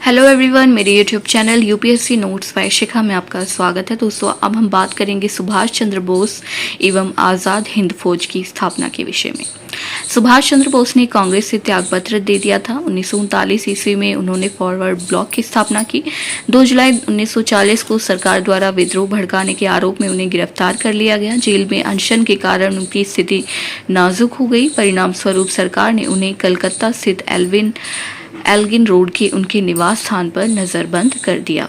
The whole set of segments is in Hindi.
हेलो एवरीवन, मेरे YouTube channel UPSC notes by Shikha में आपका स्वागत है। दोस्तों, अब हम बात करेंगे सुभाष चंद्र बोस एवं आज़ाद हिंद फौज की स्थापना के विषय में। सुभाष चंद्र बोस ने कांग्रेस से त्यागपत्र दे दिया था। 1939 ईस्वी में उन्होंने फॉरवर्ड ब्लॉक की स्थापना की। 2 जुलाई 1940 को सरकार द्वारा विद्रोह भड़काने के आरोप में उन्हें गिरफ्तार कर लिया गया। जेल में अनशन के कारण उनकी स्थिति नाजुक हो गई। परिणाम स्वरूप सरकार ने उन्हें कलकत्ता स्थित एल्गिन रोड के उनके निवास स्थान पर नजरबंद कर दिया।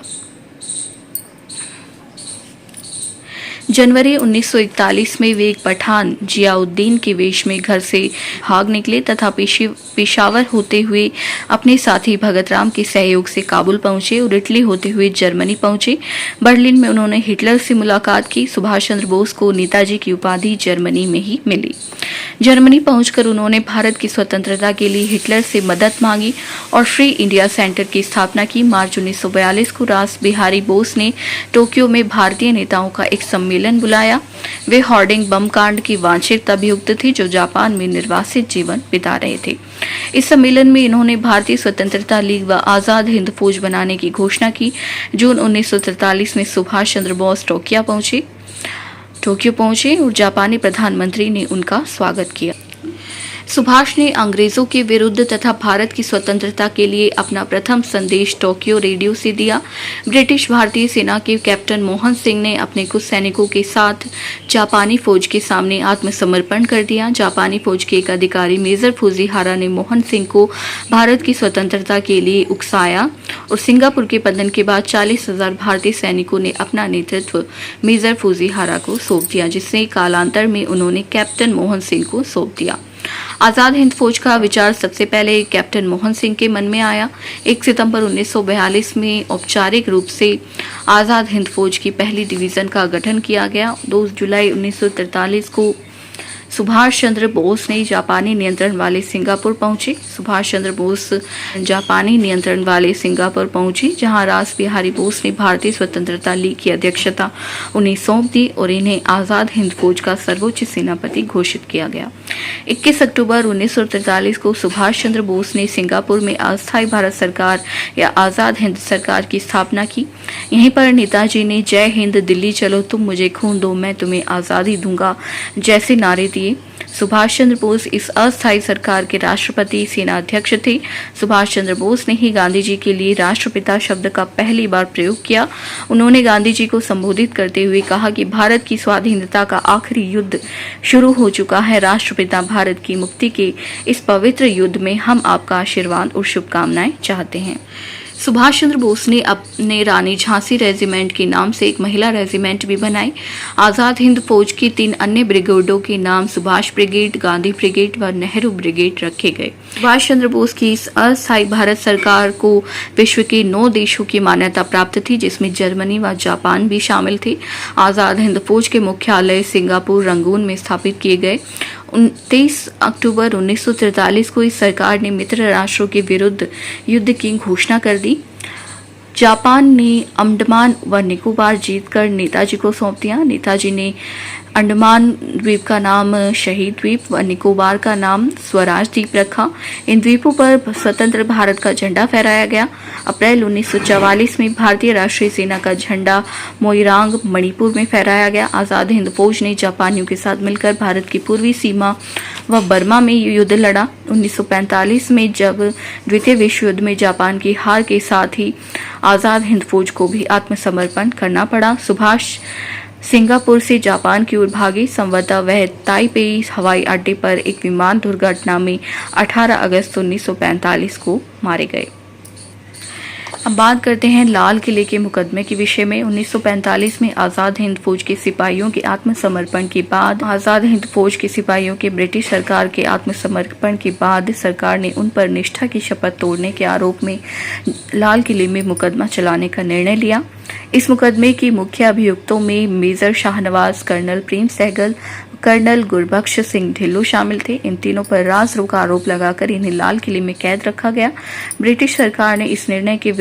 जनवरी 1941 में वे एक पठान जियाउद्दीन के वेश में घर से भाग निकले तथा पेशावर होते हुए अपने साथी भगत राम के सहयोग से काबुल पहुंचे और इटली होते हुए जर्मनी पहुंचे। बर्लिन में उन्होंने हिटलर से मुलाकात की। सुभाष चंद्र बोस को नेताजी की उपाधि जर्मनी में ही मिली। जर्मनी पहुंचकर उन्होंने भारत की स्वतंत्रता के लिए हिटलर से मदद मांगी और फ्री इंडिया सेंटर की स्थापना की। मार्च 1942 को रास बिहारी बोस ने टोक्यो में भारतीय नेताओं का एक सम्मेलन बुलाया। वे होर्डिंग बम कांड की वांछित अभियुक्त थे जो जापान में निर्वासित जीवन बिता रहे थे। इस सम्मेलन में इन्होंने भारतीय स्वतंत्रता लीग व आजाद हिंद फौज बनाने की घोषणा की। जून 1943 में सुभाष चंद्र बोस टोक्यो पहुंचे और जापानी प्रधानमंत्री ने उनका स्वागत किया। सुभाष ने अंग्रेजों के विरुद्ध तथा भारत की स्वतंत्रता के लिए अपना प्रथम संदेश टोक्यो रेडियो से दिया। ब्रिटिश भारतीय सेना के कैप्टन मोहन सिंह ने अपने कुछ सैनिकों के साथ जापानी फौज के सामने आत्मसमर्पण कर दिया। जापानी फौज के एक अधिकारी मेजर फुजीहारा ने मोहन सिंह को भारत की स्वतंत्रता के लिए उकसाया और सिंगापुर के पतन के बाद 40,000 भारतीय सैनिकों ने अपना नेतृत्व मेजर फुजीहारा को सौंप दिया, जिससे कालांतर में उन्होंने कैप्टन मोहन सिंह को सौंप दिया। आजाद हिंद फौज का विचार सबसे पहले कैप्टन मोहन सिंह के मन में आया। 1 सितंबर 1942 में औपचारिक रूप से आजाद हिंद फौज की पहली डिवीजन का गठन किया गया। 2 जुलाई 1943 को सुभाष चंद्र बोस ने जापानी नियंत्रण वाले सिंगापुर पहुंचे। सुभाष चंद्र बोस जापानी नियंत्रण वाले सिंगापुर पहुंचे, जहां रास बिहारी बोस ने भारतीय स्वतंत्रता लीग की अध्यक्षता उन्हें सौंप दी और इन्हें आजाद हिंद फौज का सर्वोच्च सेनापति घोषित किया गया। 21 अक्टूबर 1943 को सुभाष चंद्र बोस ने सिंगापुर में अस्थायी भारत सरकार या आजाद हिंद सरकार की स्थापना की। यहीं पर नेताजी ने जय हिंद, दिल्ली चलो, तुम मुझे खून दो, मैं तुम्हें आजादी दूंगा जैसे नारे दिए। सुभाष चंद्र बोस इस अस्थायी सरकार के राष्ट्रपति सेनाध्यक्ष थे। सुभाष चंद्र बोस ने ही गांधी जी के लिए राष्ट्रपिता शब्द का पहली बार प्रयोग किया। उन्होंने गांधी जी को संबोधित करते हुए कहा कि भारत की स्वाधीनता का आखिरी युद्ध शुरू हो चुका है। राष्ट्रपिता भारत की मुक्ति के इस पवित्र युद्ध में हम आपका आशीर्वाद और शुभकामनाएं चाहते हैं। सुभाष चंद्र बोस ने अपने रानी झांसी रेजिमेंट के नाम से एक महिला रेजिमेंट भी बनाई। आजाद हिंद फौज की 3 अन्य ब्रिगेडों के नाम सुभाष ब्रिगेड, गांधी ब्रिगेड व नेहरू ब्रिगेड रखे गए। सुभाष चंद्र बोस की इस अस्थायी भारत सरकार को विश्व के 9 देशों की मान्यता प्राप्त थी, जिसमें जर्मनी व जापान भी शामिल थे। आजाद हिंद फौज के मुख्यालय सिंगापुर, रंगून में स्थापित किए गए। 23 अक्टूबर 1943 को इस सरकार ने मित्र राष्ट्रों के विरुद्ध युद्ध की घोषणा कर दी। जापान ने अंडमान व निकोबार जीतकर नेताजी को सौंप दिया। नेताजी ने अंडमान द्वीप का नाम शहीद द्वीप व निकोबार का नाम स्वराज द्वीप रखा। इन द्वीपों पर स्वतंत्र भारत का झंडा फहराया गया। अप्रैल 1944 में भारतीय राष्ट्रीय सेना का झंडा मोइरांग, मणिपुर में फहराया गया। आजाद हिंद फौज ने जापानियों के साथ मिलकर भारत की पूर्वी सीमा व बर्मा में युद्ध लड़ा। 1945 में जब द्वितीय विश्व युद्ध में जापान की हार के साथ ही आजाद हिंद फौज को भी आत्मसमर्पण करना पड़ा। सुभाष सिंगापुर से जापान की ओर भागे। संभवतः वह ताइपेई हवाई अड्डे पर एक विमान दुर्घटना में 18 अगस्त 1945 को मारे गए। अब बात करते हैं लाल किले के मुकदमे के विषय में। 1945 में आजाद हिंद फौज के सिपाहियों के आत्मसमर्पण के बाद ब्रिटिश सरकार के आत्मसमर्पण के बाद सरकार ने उन पर निष्ठा की शपथ तोड़ने के आरोप में लाल किले में मुकदमा चलाने का निर्णय लिया। इस मुकदमे के मुख्य अभियुक्तों में major Shahnawaz, colonel Prem Sahgal, colonel Gurbaksh Singh Dhillon शामिल थे। इन तीनों पर राजद्रोह का आरोप लगाकर इन्हें लाल किले में कैद रखा गया। ब्रिटिश सरकार के इस निर्णय के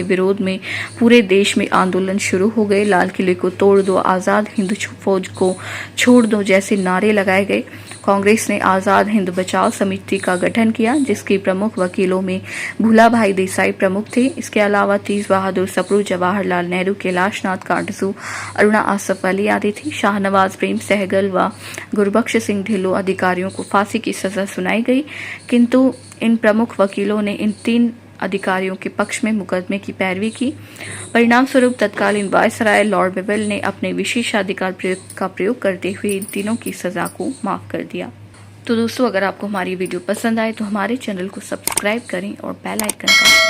विरोध में पूरे देश में आंदोलन शुरू हो गए। लाल किले को तोड़ दो, आजाद हिंद फौज को छोड़ दो जैसे नारे लगाए गए। कांग्रेस ने आजाद हिंद बचाओ समिति का गठन किया, जिसके प्रमुख वकीलों में भूलाभाई देसाई प्रमुख थे। इसके अलावा तेज बहादुर सप्रू, जवाहरलाल नेहरू, कैलाशनाथ काटजू, अरुणा आसफ अली आदि थी। शाहनवाज, प्रेम सहगल व गुरबख्श सिंह ढिल्लों अधिकारियों को फांसी की सजा सुनाई गई, किंतु इन प्रमुख वकीलों ने इन 3 अधिकारियों के पक्ष में मुकदमे की पैरवी की। परिणाम स्वरूप तत्कालीन वायसराय लॉर्ड बिवेल ने अपने विशेषाधिकार का प्रयोग करते हुए इन तीनों की सजा को माफ कर दिया। तो दोस्तों, अगर आपको हमारी वीडियो पसंद आए तो हमारे चैनल को सब्सक्राइब करें और बेल आइकन का